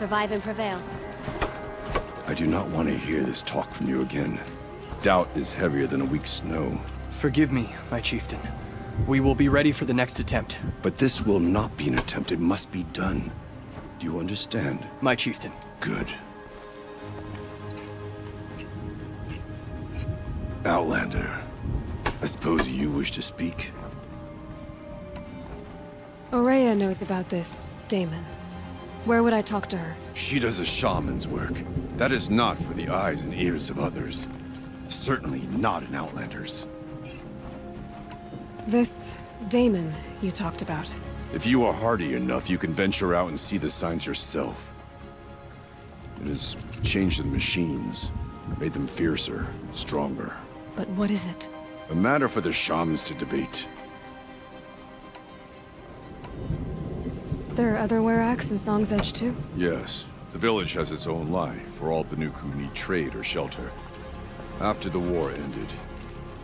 survive and prevail. I do not want to hear this talk from you again. Doubt is heavier than a week's snow. Forgive me, my chieftain. We will be ready for the next attempt. But this will not be an attempt. It must be done. Do you understand? My chieftain. Good. Outlander, I suppose you wish to speak? Durea knows about this Damon. Where would I talk to her? She does a shaman's work. That is not for the eyes and ears of others. Certainly not an Outlander's. This Damon you talked about. If you are hardy enough, you can venture out and see the signs yourself. It has changed the machines, made them fiercer, stronger. But what is it? A matter for the shamans to debate. There are other Weraks in Song's Edge too? Yes. The village has its own life for all Banuk who need trade or shelter. After the war ended,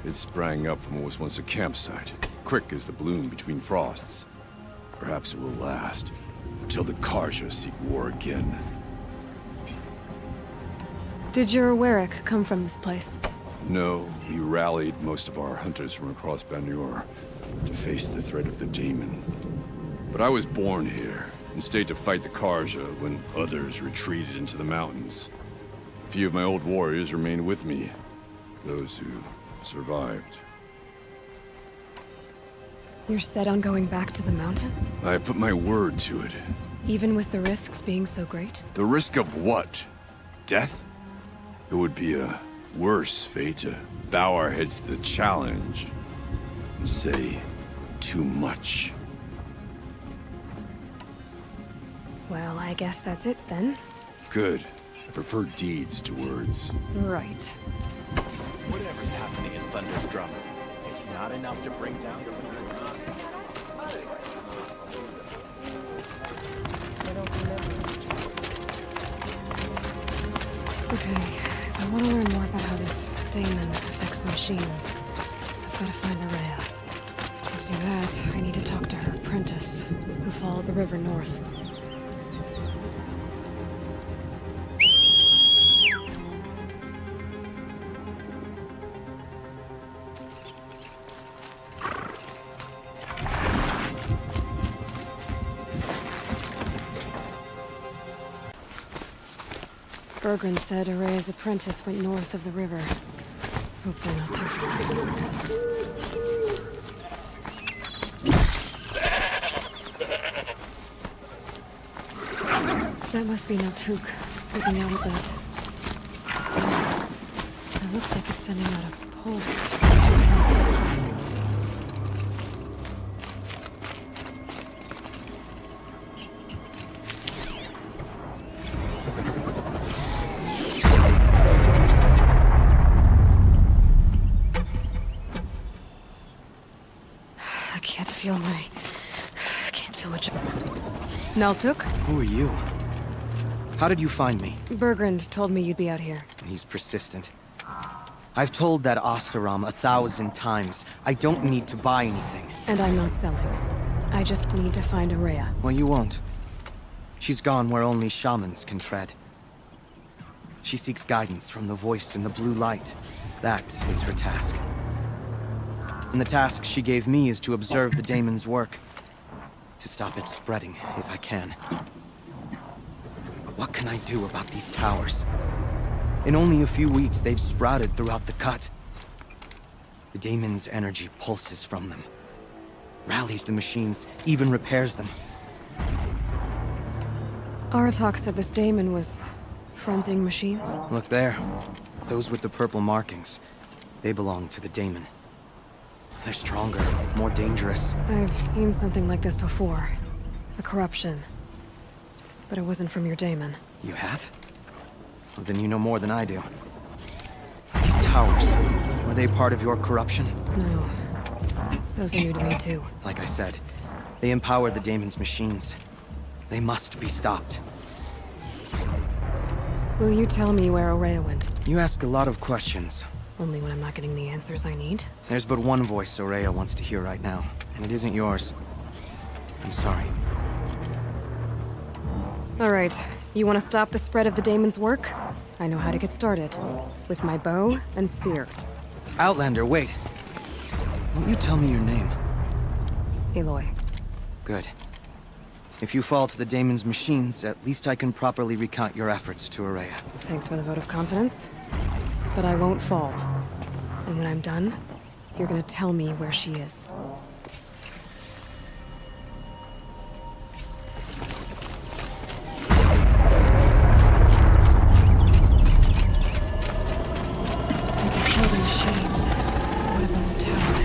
it sprang up from what was once a campsite, quick as the bloom between frosts. Perhaps it will last, until the Karja seek war again. Did your Werak come from this place? No, we rallied most of our hunters from across Banur to face the threat of the Daemon. But I was born here, and stayed to fight the Karja when others retreated into the mountains. A few of my old warriors remained with me, those who survived. You're set on going back to the mountain? I put my word to it. Even with the risks being so great? The risk of what? Death? It would be a worse fate to bow our heads to the challenge and say too much. Well, I guess that's it then. Good. I prefer deeds to words. Right. Whatever's happening in Thunder's drum, it's not enough to bring down the... Okay, if I want to learn more about how this Damon affects the machines, I've got to find Durea. To do that, I need to talk to her apprentice, who followed the river north. Bergren said Durea's apprentice went north of the river. Hopefully not too far. That must be Naltuk, looking out at that. It looks like it's sending out a pulse. I can't feel much. Naltuk? Who are you? How did you find me? Bergrand told me you'd be out here. He's persistent. I've told that Oseram 1,000 times. I don't need to buy anything. And I'm not selling. I just need to find Durea. Well, you won't. She's gone where only shamans can tread. She seeks guidance from the voice in the blue light. That is her task. And the task she gave me is to observe the Daemon's work. To stop it spreading, if I can. What can I do about these towers? In only a few weeks, they've sprouted throughout the cut. The Daemon's energy pulses from them. Rallies the machines, even repairs them. Aratak said this Daemon was frenzying machines. Look there. Those with the purple markings. They belong to the Daemon. They're stronger, more dangerous. I've seen something like this before. A corruption. But it wasn't from your Daemon. You have? Well, then you know more than I do. These towers, were they part of your corruption? No. Those are new to me too. Like I said, they empower the Daemon's machines. They must be stopped. Will you tell me where Durea went? You ask a lot of questions. Only when I'm not getting the answers I need. There's but one voice Durea wants to hear right now, and it isn't yours. I'm sorry. All right, you want to stop the spread of the daemon's work? I know how to get started. With my bow and spear. Outlander, wait. Won't you tell me your name? Aloy. Good. If you fall to the daemon's machines, at least I can properly recount your efforts to Durea. Thanks for the vote of confidence. But I won't fall. And when I'm done, you're gonna tell me where she is. I can kill the machines. What about the tower?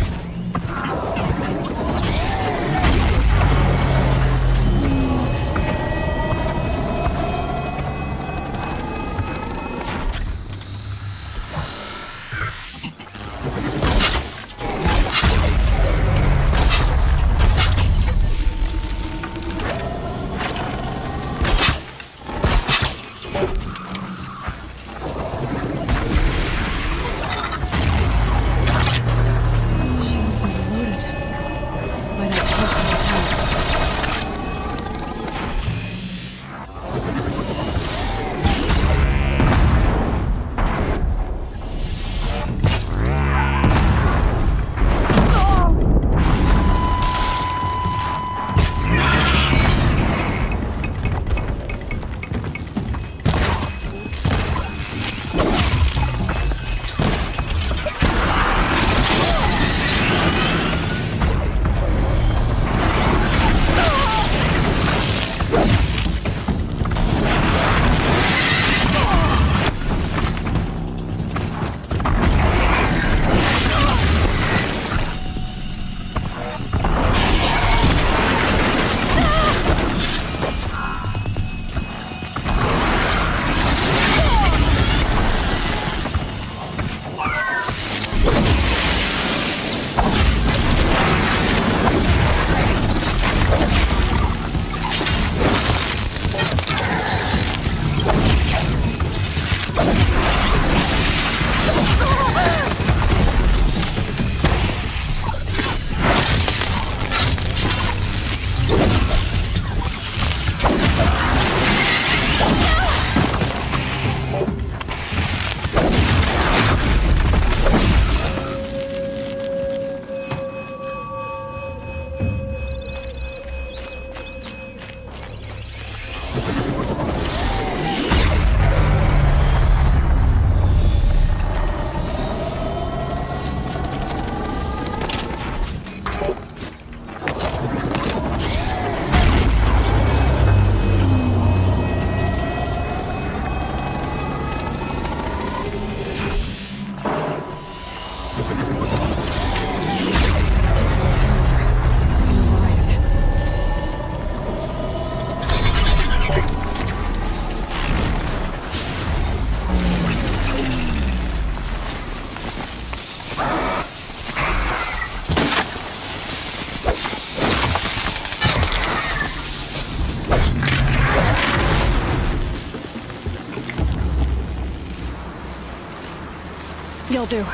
You'll do.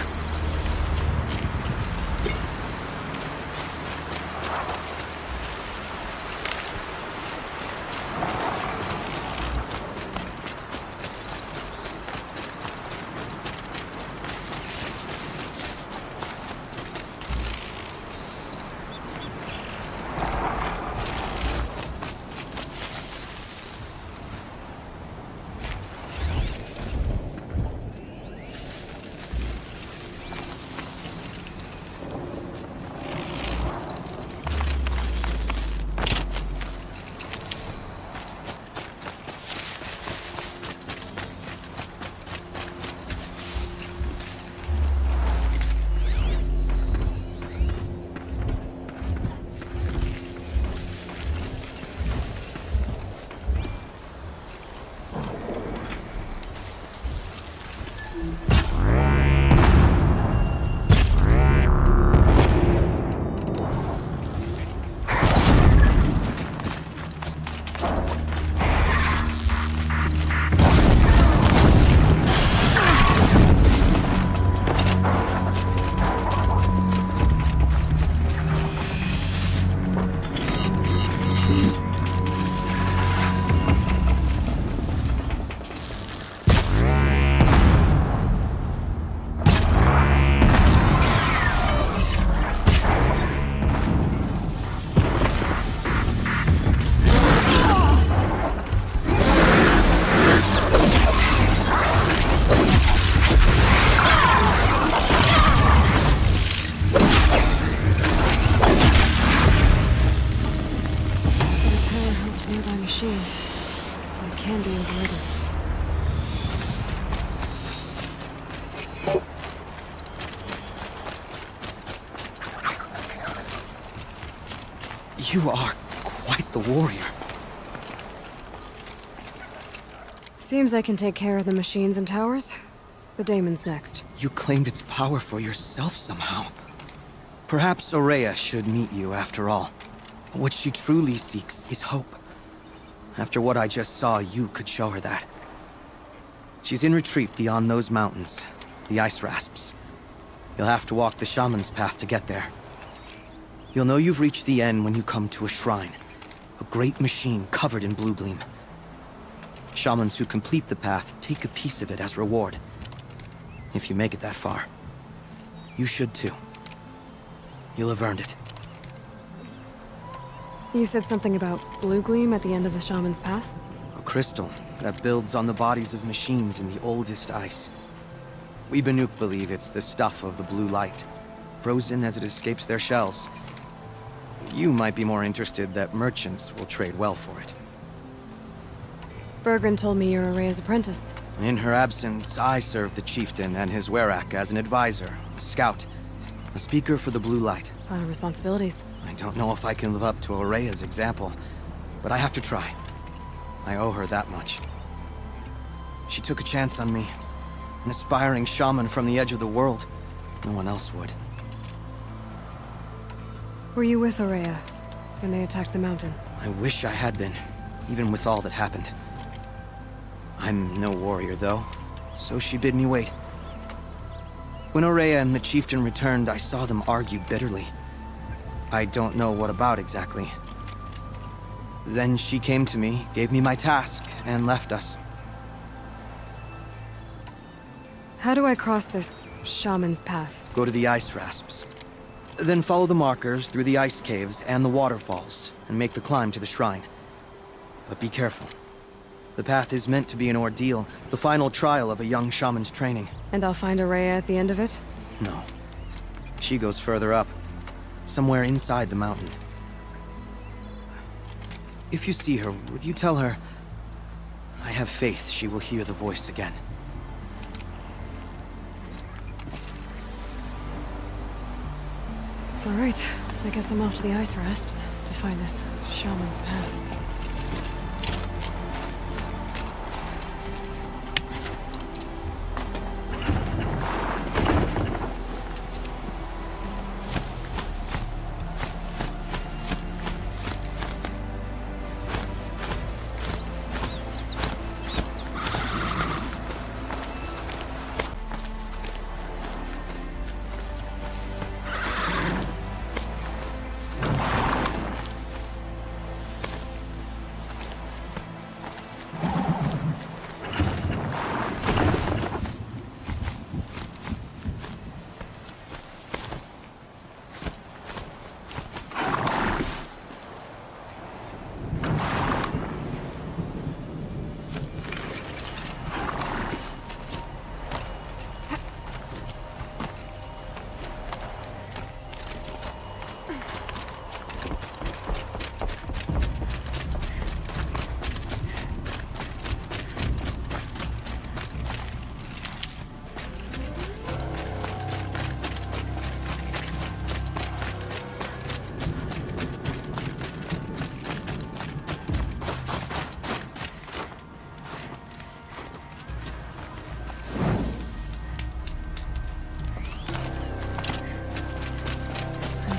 machines. They can be avoided. You are quite the warrior. Seems I can take care of the machines and towers. The daemon's next. You claimed its power for yourself somehow. Perhaps Aurea should meet you after all. What she truly seeks is hope. After what I just saw, you could show her that. She's in retreat beyond those mountains, the ice rasps. You'll have to walk the Shaman's path to get there. You'll know you've reached the end when you come to a shrine. A great machine covered in blue gleam. Shamans who complete the path take a piece of it as reward. If you make it that far. You should too. You'll have earned it. You said something about blue gleam at the end of the Shaman's path? A crystal that builds on the bodies of machines in the oldest ice. We Banuk believe it's the stuff of the blue light, frozen as it escapes their shells. You might be more interested that merchants will trade well for it. Bergren told me you're Aurea's apprentice. In her absence, I serve the chieftain and his werak as an advisor, a scout, a speaker for the blue light. A lot of responsibilities. I don't know if I can live up to Aurea's example, but I have to try. I owe her that much. She took a chance on me, an aspiring shaman from the edge of the world. No one else would. Were you with Aurea when they attacked the mountain? I wish I had been, even with all that happened. I'm no warrior, though, so she bid me wait. When Aurea and the chieftain returned, I saw them argue bitterly. I don't know what about exactly. Then she came to me, gave me my task, and left us. How do I cross this shaman's path? Go to the ice rasps. Then follow the markers through the ice caves and the waterfalls, and make the climb to the shrine. But be careful. The path is meant to be an ordeal, the final trial of a young shaman's training. And I'll find Aurea at the end of it? No. She goes further up, somewhere inside the mountain. If you see her, would you tell her... I have faith she will hear the voice again. All right, I guess I'm off to the ice rasps to find this shaman's path.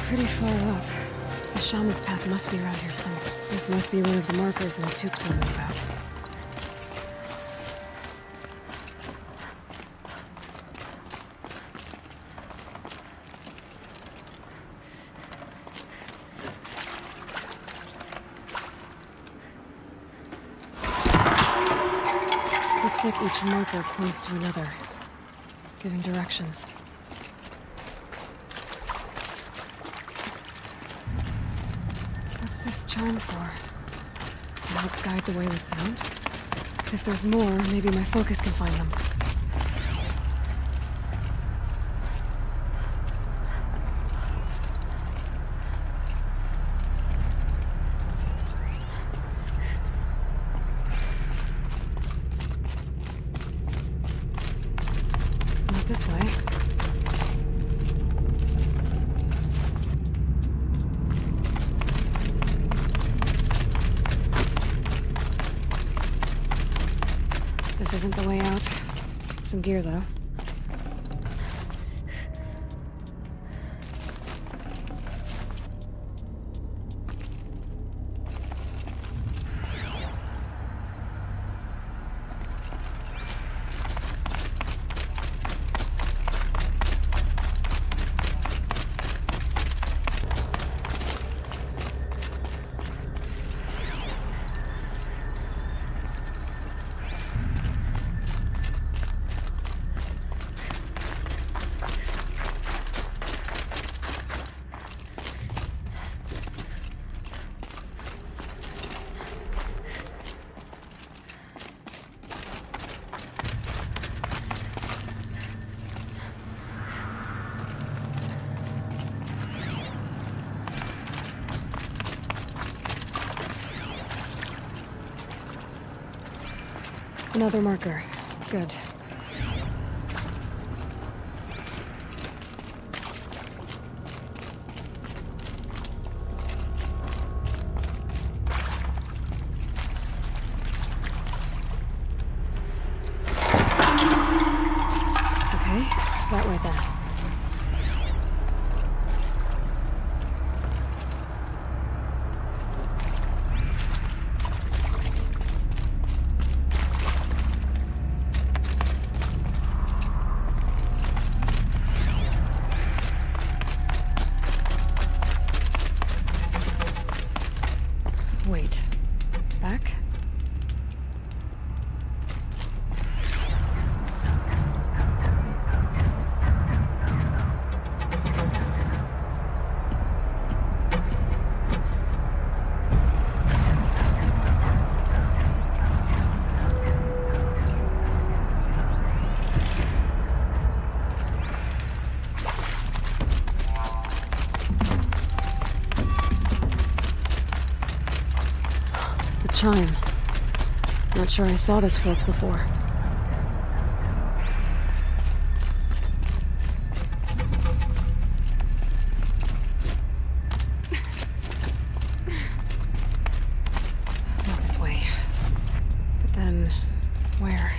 Pretty far up. The shaman's path must be around here somewhere. This must be one of the markers that Took told me about. Looks like each marker points to another, giving directions. This charm for? To help guide the way with sound? If there's more, maybe my focus can find them. This isn't the way out. Some gear, though. Another marker. Good. Okay, that way then. Wait. Back? Chime. Not sure I saw this fork before. Not this way. But then, where?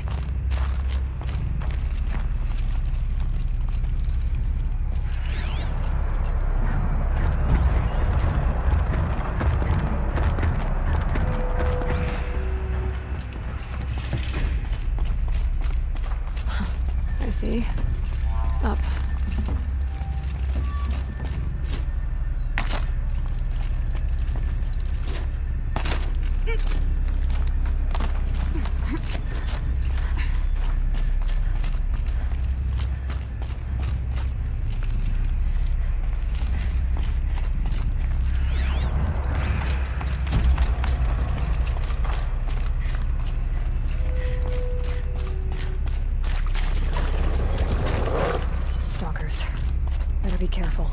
See? Up. Better be careful.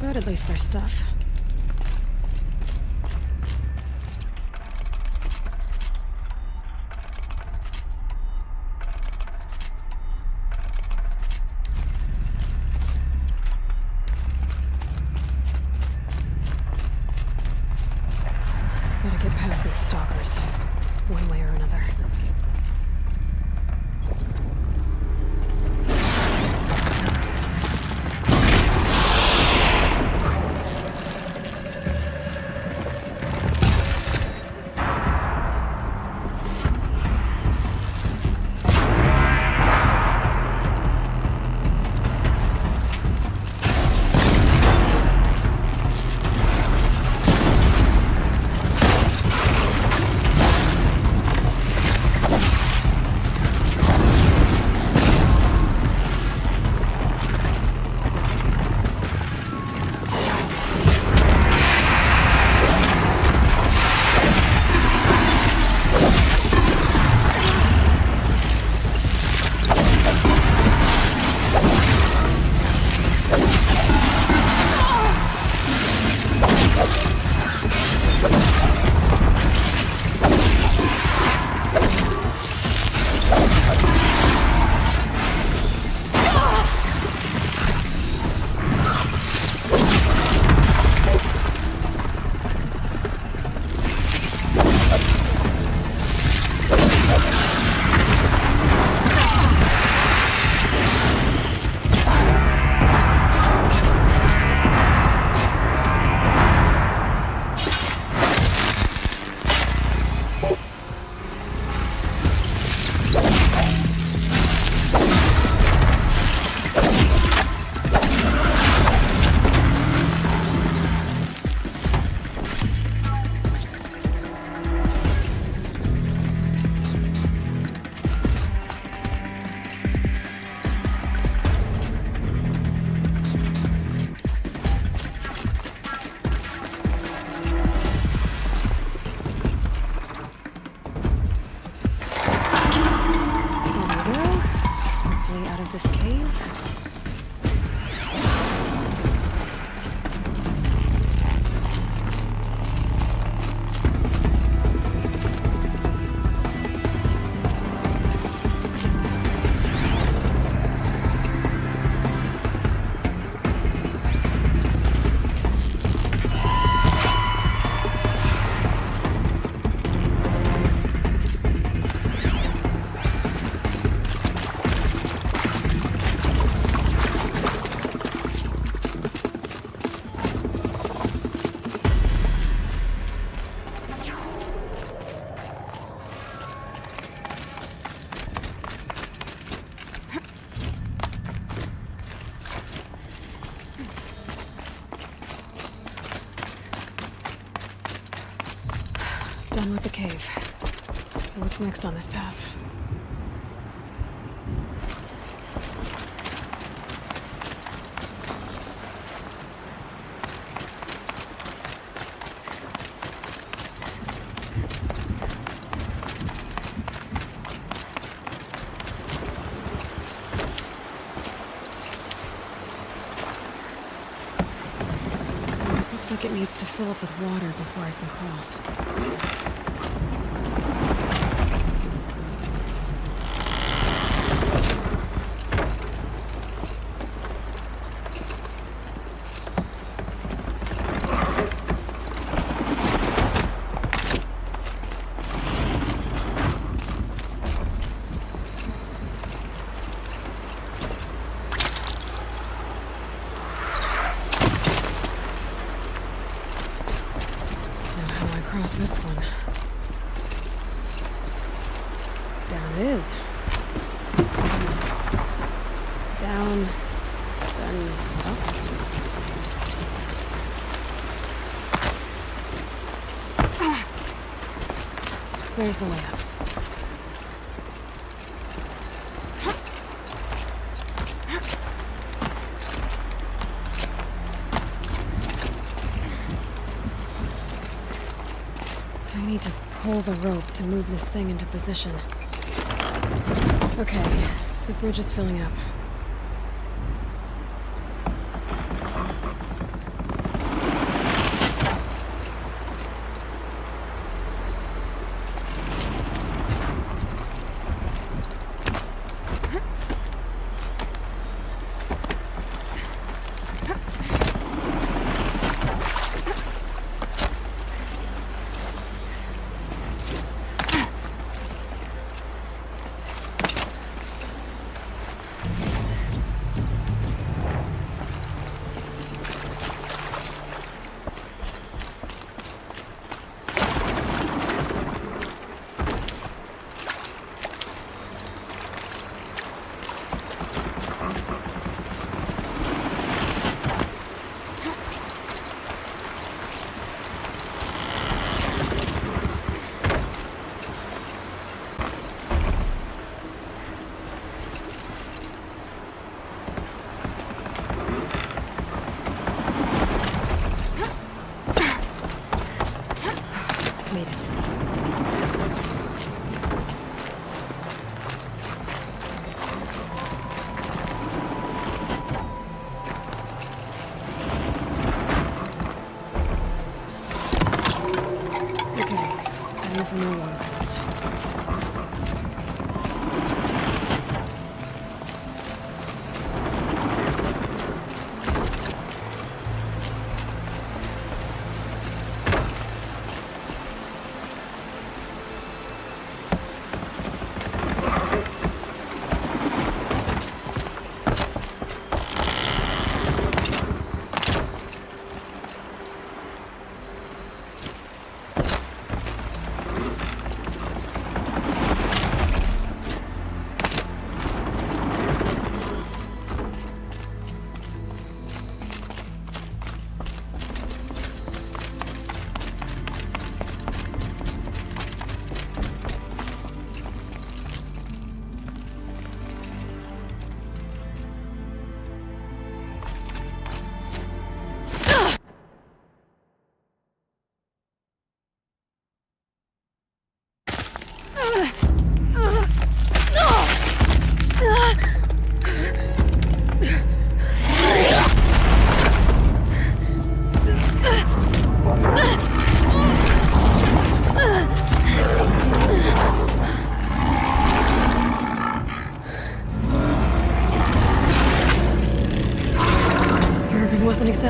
But at least there's stuff. Gotta get past these stalkers, one way or another. Done with the cave. So what's next on this path? Looks like it needs to fill up with water before I can cross. Across this one. Down it is. Down, then up. There's the way up. I need to pull the rope to move this thing into position. Okay, the bridge is filling up. For more water pumps.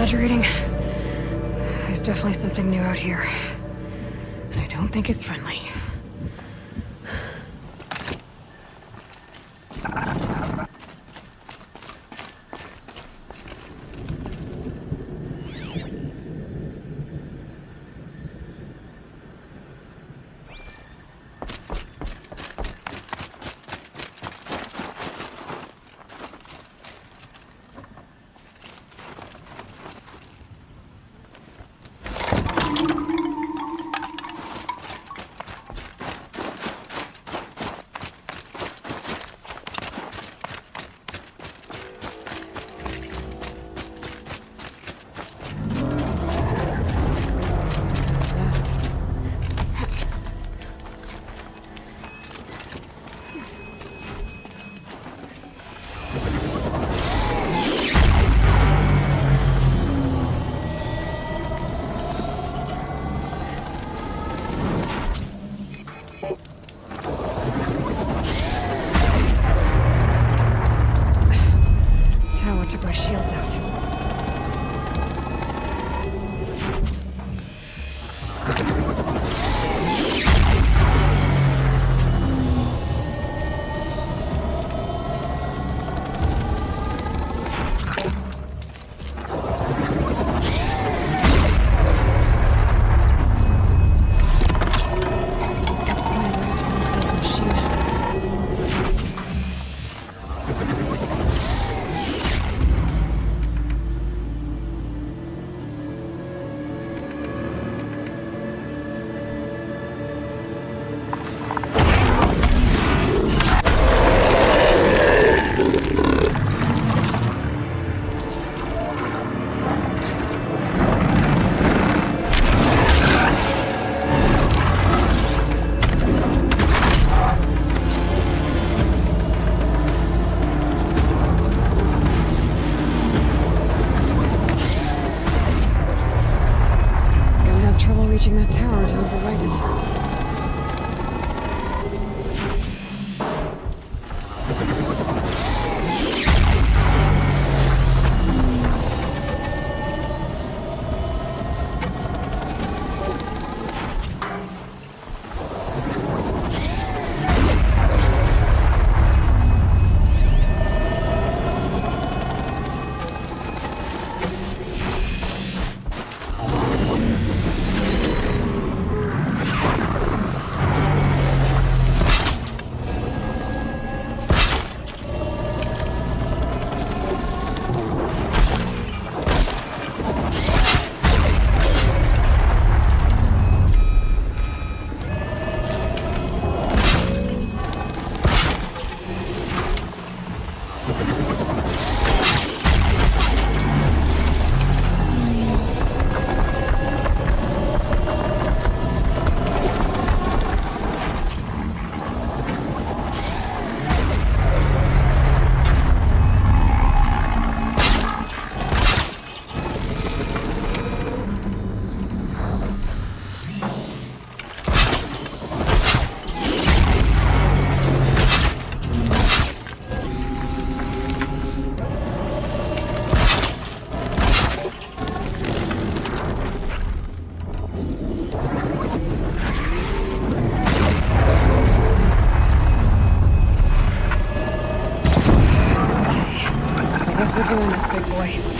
exaggerating. There's definitely something new out here. And I don't think it's friendly. Reaching that tower to override it. We're doing this, big boy.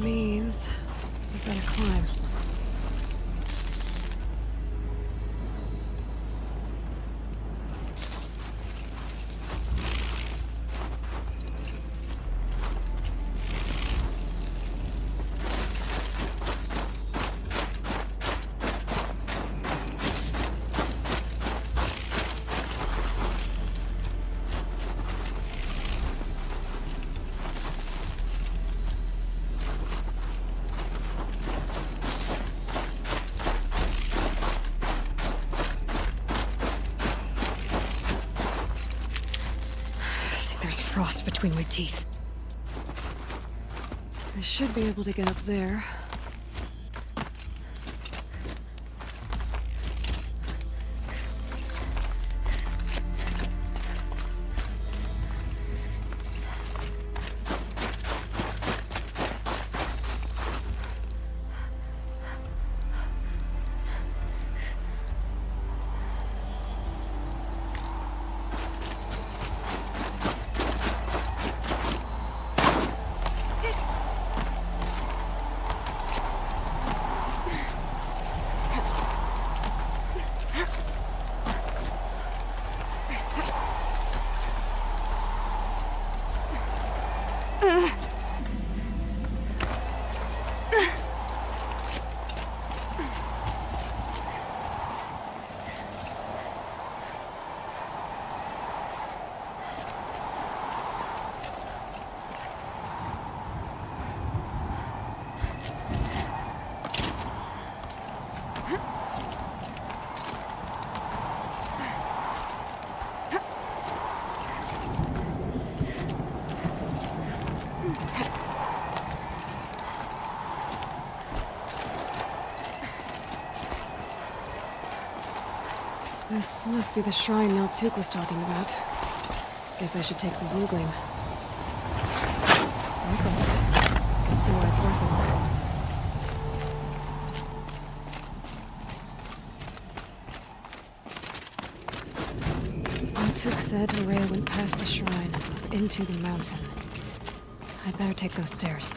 means we've got to climb. There's frost between my teeth. I should be able to get up there. This must be the shrine Naltuk was talking about. Guess I should take some blue gleam. Very close. Let's see why it's worth it. Naltuk said Durea went past the shrine, into the mountain. I'd better take those stairs.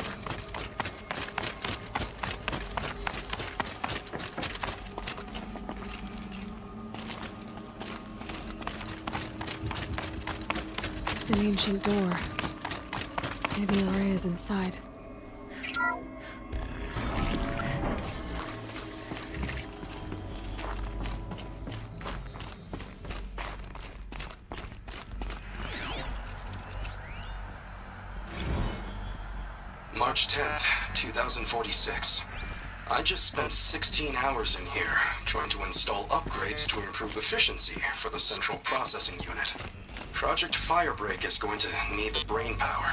An ancient door. Maybe Durea's inside. March 10th, 2046. I just spent 16 hours in here, trying to install upgrades to improve efficiency for the central processing unit. Project Firebreak is going to need the brain power.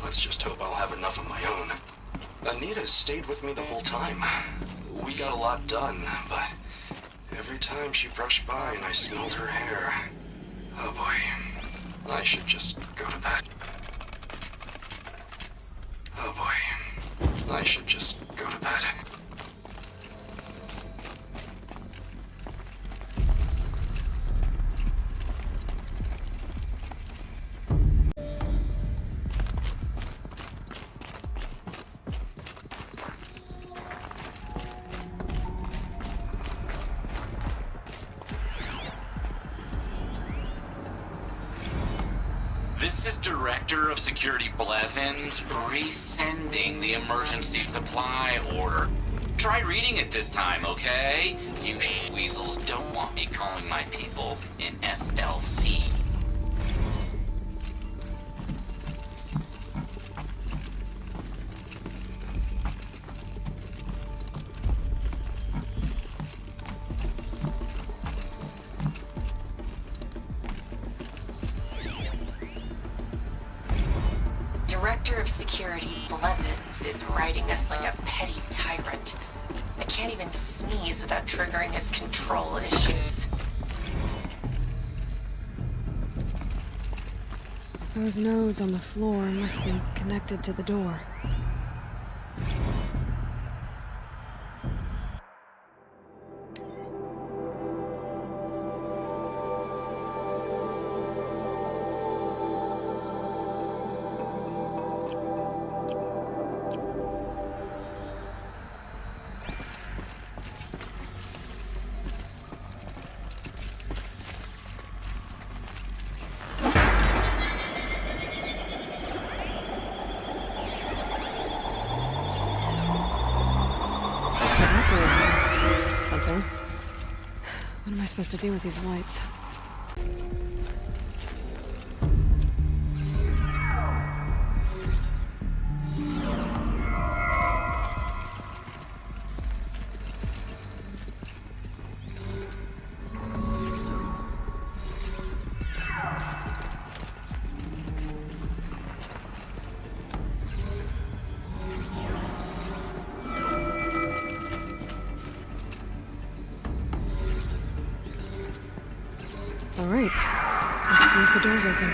Let's just hope I'll have enough of my own. Anita stayed with me the whole time. We got a lot done, but every time she brushed by and I smelled her hair... Oh boy. I should just go to bed. Oh boy. I should just go to bed. This is Director of Security Blevins resending the emergency supply order. Try reading it this time, okay? You weasels don't want me calling my people in SLC. Director of Security Blevins is writing us like a petty tyrant. I can't even sneeze without triggering his control issues. Those nodes on the floor must be connected to the door. back or something. What am I supposed to do with these lights? All right. Let's see if the door's open.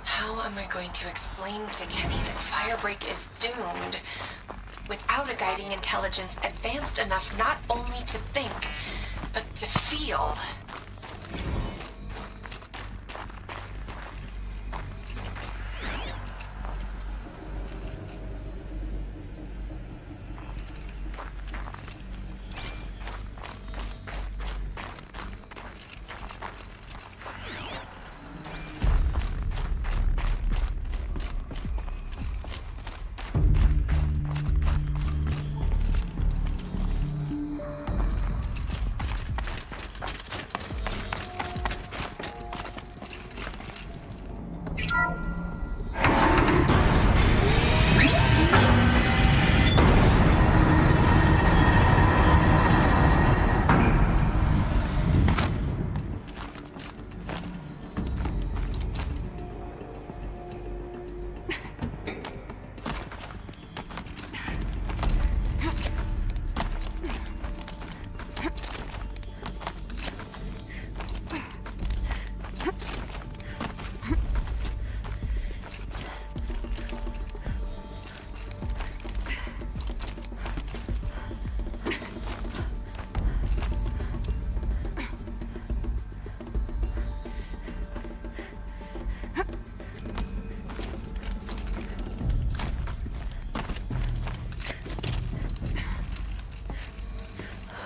How am I going to explain to Kenny that Firebreak is doomed without a guiding intelligence advanced enough not only to think, but to feel?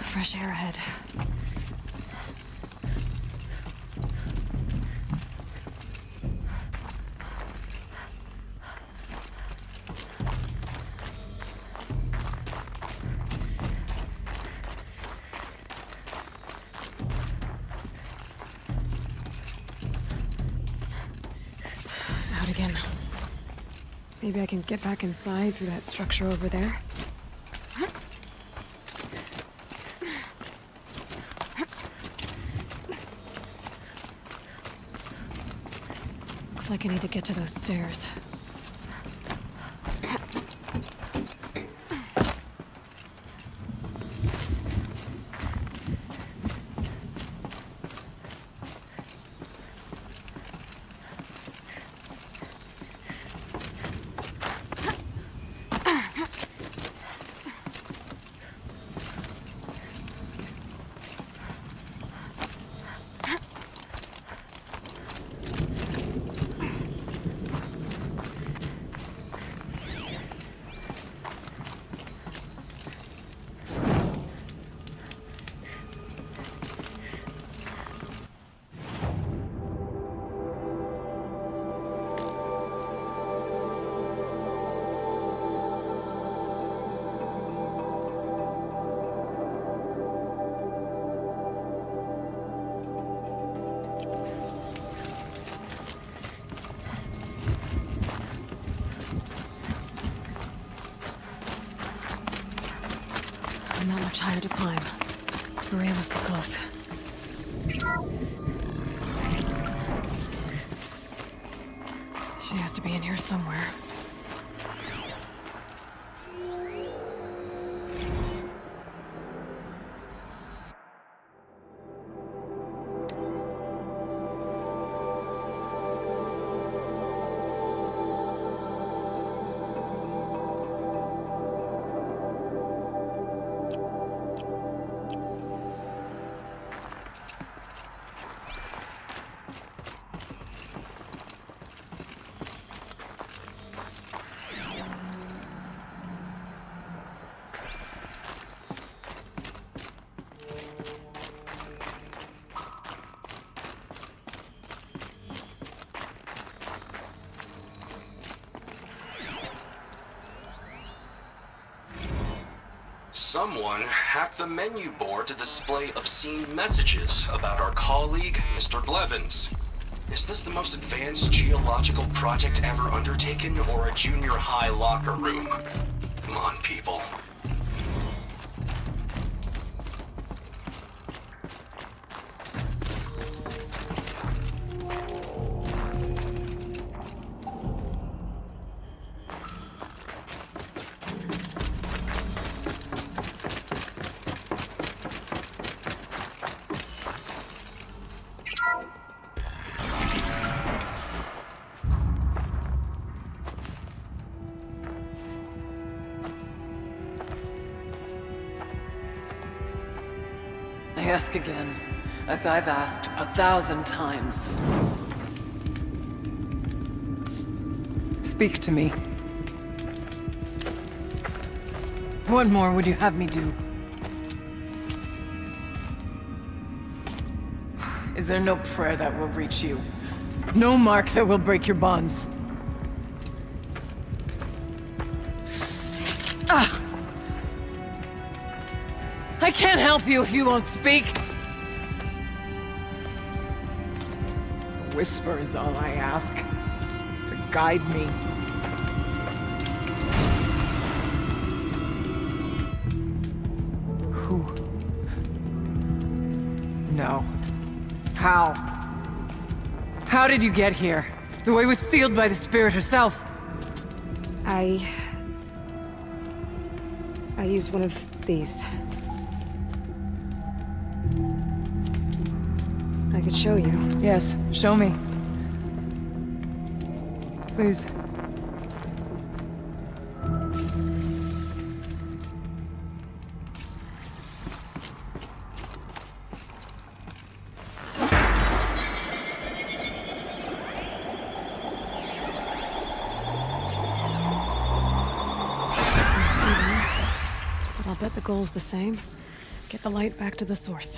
Fresh air ahead. Out again. Maybe I can get back inside through that structure over there. Looks like I need to get to those stairs. Not much higher to climb. Durea must be close. She has to be in here somewhere. Someone hacked the menu board to display obscene messages about our colleague, Mr. Blevins. Is this the most advanced geological project ever undertaken, or a junior high locker room? Come on, people. I ask again, as I've asked 1,000 times. Speak to me. What more would you have me do? Is there no prayer that will reach you? No mark that will break your bonds? Ah! I can't help you if you won't speak. A whisper is all I ask. To guide me. Who? No. How? How did you get here? The way was sealed by the spirit herself. I used one of these. I could show you. Yes, show me. Please. But I'll bet the goal's the same. Get the light back to the source.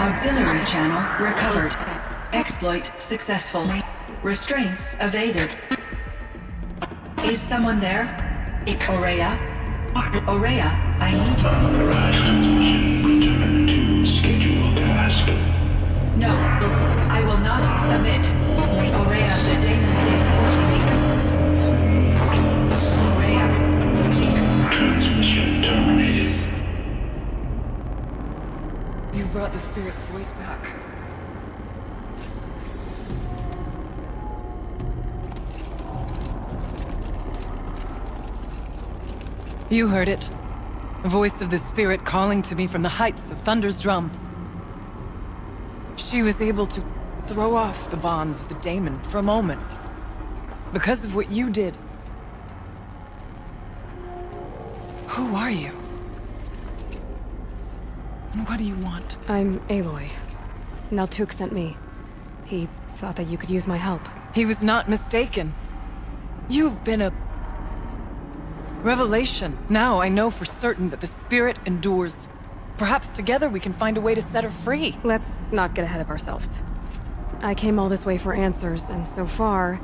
Auxiliary channel recovered. Exploit successful. Restraints evaded. Is someone there? Aurea? Aurea, I need you. Unauthorized transmission. Return to scheduled task. No, I will not submit. Aurea, the daemon is forcing me. Aurea, please. Transmission terminated. You brought the spirit's voice back. You heard it. The voice of the spirit calling to me from the heights of Thunder's drum. She was able to throw off the bonds of the daemon for a moment. Because of what you did. Who are you? And what do you want? I'm Aloy. Naltuk sent me. He thought that you could use my help. He was not mistaken. You've been a revelation. Now I know for certain that the spirit endures. Perhaps together we can find a way to set her free. Let's not get ahead of ourselves. I came all this way for answers, and so far,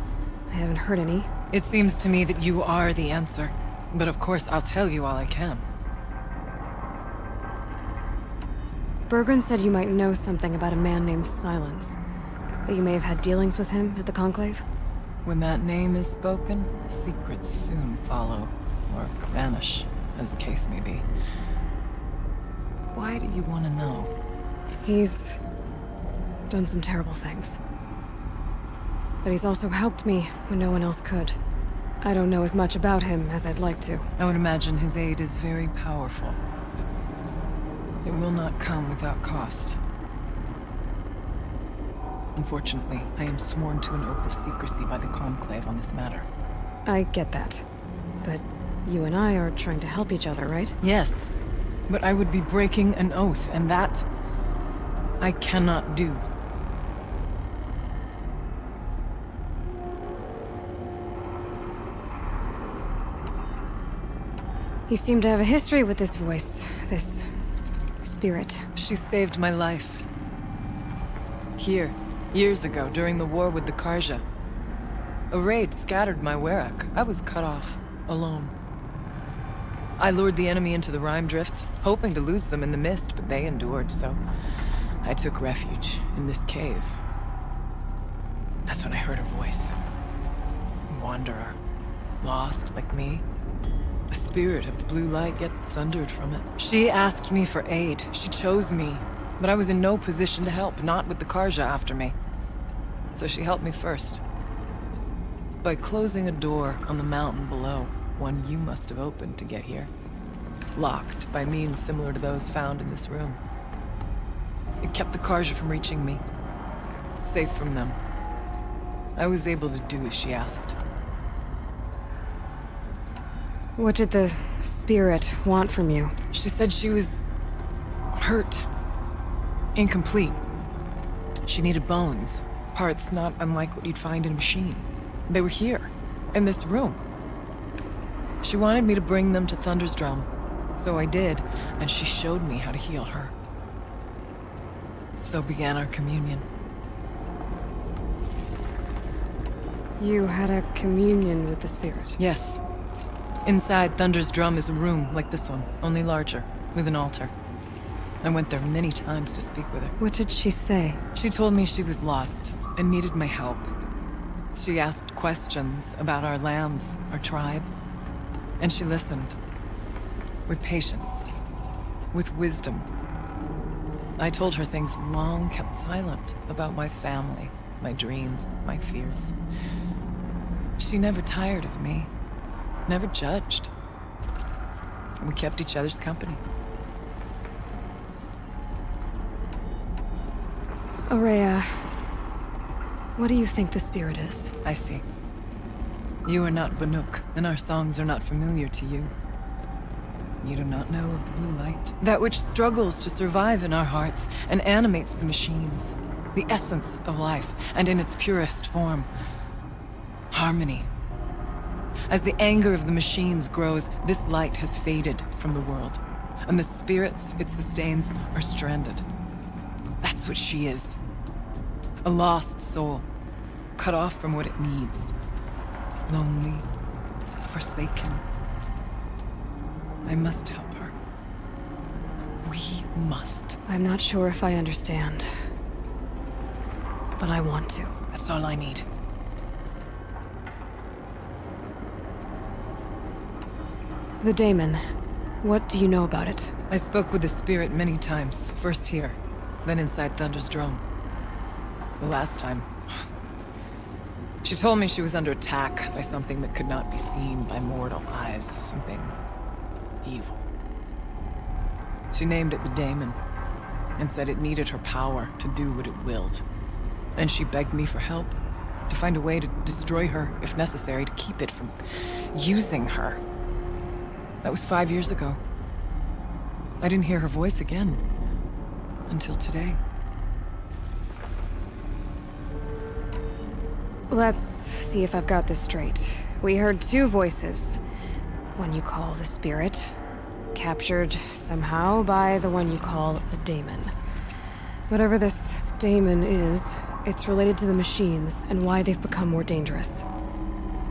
I haven't heard any. It seems to me that you are the answer. But of course, I'll tell you all I can. Bergren said you might know something about a man named Silence. That you may have had dealings with him at the Conclave? When that name is spoken, secrets soon follow. Or vanish, as the case may be. Why do you want to know? He's done some terrible things. But he's also helped me when no one else could. I don't know as much about him as I'd like to. I would imagine his aid is very powerful. It will not come without cost. Unfortunately, I am sworn to an oath of secrecy by the Conclave on this matter. I get that. But you and I are trying to help each other, right? Yes, but I would be breaking an oath, and that I cannot do. You seem to have a history with this voice, this spirit. She saved my life. Here, years ago, during the war with the Karja. A raid scattered my Werak. I was cut off, alone. I lured the enemy into the Rime Drifts, hoping to lose them in the mist, but they endured, so I took refuge in this cave. That's when I heard her voice. A wanderer, lost like me. A spirit of the blue light, yet sundered from it. She asked me for aid. She chose me, but I was in no position to help, not with the Karja after me. So she helped me first. By closing a door on the mountain below. One you must have opened to get here. Locked by means similar to those found in this room. It kept the Karja from reaching me. Safe from them. I was able to do as she asked. What did the spirit want from you? She said she was hurt. Incomplete. She needed bones. Parts not unlike what you'd find in a machine. They were here, in this room. She wanted me to bring them to Thunder's drum. So I did, and she showed me how to heal her. So began our communion. You had a communion with the spirit? Yes. Inside Thunder's drum is a room like this one, only larger, with an altar. I went there many times to speak with her. What did she say? She told me she was lost and needed my help. She asked questions about our lands, our tribe. And she listened. With patience. With wisdom. I told her things long kept silent about my family, my dreams, my fears. She never tired of me. Never judged. We kept each other's company. Aurea, what do you think the spirit is? I see. You are not Banuk, and our songs are not familiar to you. You do not know of the blue light. That which struggles to survive in our hearts and animates the machines. The essence of life, and in its purest form. Harmony. As the anger of the machines grows, this light has faded from the world. And the spirits it sustains are stranded. That's That's what she is. A lost soul, cut off from what it needs. Lonely, forsaken. I must help her. We must. I'm not sure if I understand. But I want to. That's all I need. The daemon. What do you know about it? I spoke with the spirit many times. First here, then inside Thunder's drum. The last time... She told me she was under attack by something that could not be seen by mortal eyes. Something... evil. She named it the daemon, and said it needed her power to do what it willed. And she begged me for help, to find a way to destroy her, if necessary, to keep it from using her. That was 5 years ago. I didn't hear her voice again, until today. Let's see if I've got this straight. We heard two voices. One you call the spirit, captured somehow by the one you call a daemon. Whatever this daemon is, it's related to the machines and why they've become more dangerous.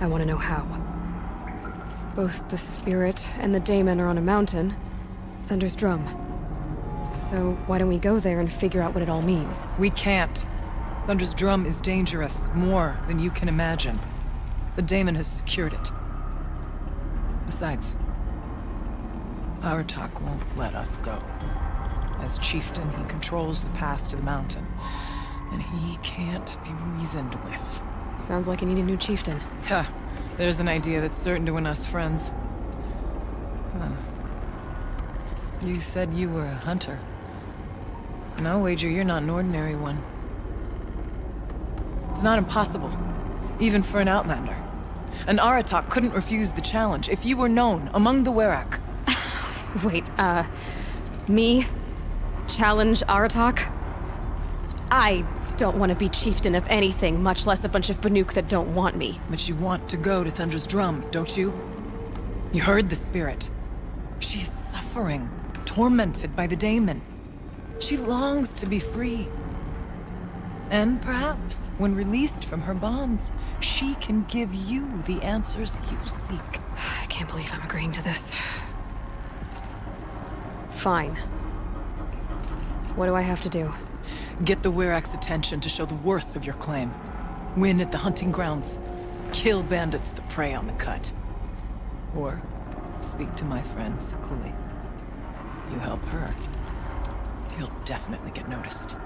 I want to know how. Both the spirit and the daemon are on a mountain, Thunder's drum. So why don't we go there and figure out what it all means? We can't. Thunder's drum is dangerous, more than you can imagine. The daemon has secured it. Besides, Aratak won't let us go. As chieftain, he controls the pass to the mountain, and he can't be reasoned with. Sounds like you need a new chieftain. Ha! There's an idea that's certain to win us friends. Huh. You said you were a hunter. And I'll wager you're not an ordinary one. It's not impossible, even for an outlander. An Aratak couldn't refuse the challenge if you were known among the Werak. Wait, me? Challenge Aratak? I don't want to be chieftain of anything, much less a bunch of Banuk that don't want me. But you want to go to Thunder's drum, don't you? You heard the spirit. She is suffering, tormented by the daemon. She longs to be free. And perhaps, when released from her bonds, she can give you the answers you seek. I can't believe I'm agreeing to this. Fine. What do I have to do? Get the Werak's attention to show the worth of your claim. Win at the hunting grounds. Kill bandits that prey on the cut. Or speak to my friend Sakuli. You help her, you'll definitely get noticed.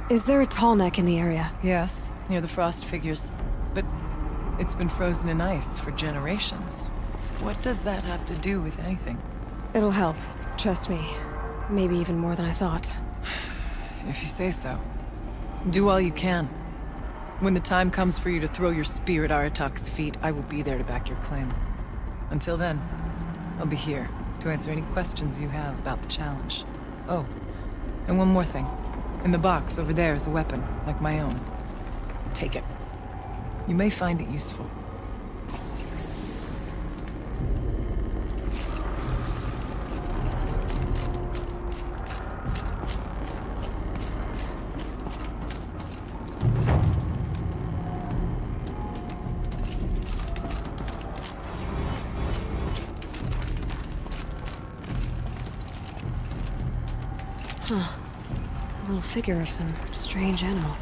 Is there a tall neck in the area? Yes, near the frost figures. But it's been frozen in ice for generations. What does that have to do with anything? It'll help. Trust me. Maybe even more than I thought. If you say so. Do all you can. When the time comes for you to throw your spear at Aratak's feet, I will be there to back your claim. Until then, I'll be here to answer any questions you have about the challenge. Oh, and one more thing. In the box over there is a weapon, like my own. Take it. You may find it useful. Huh. A little figure of some strange animal.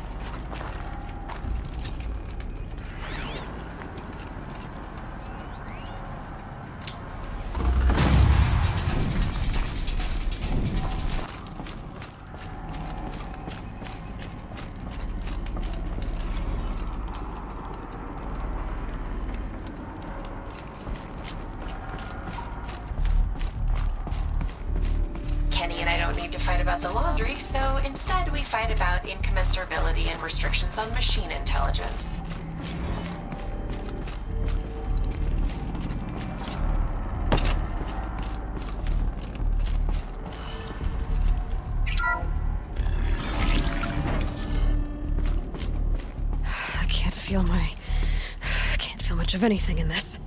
Kenny and I don't need to fight about the laundry, so instead we fight about incommensurability and restrictions on machine intelligence. I can't feel much of anything in this.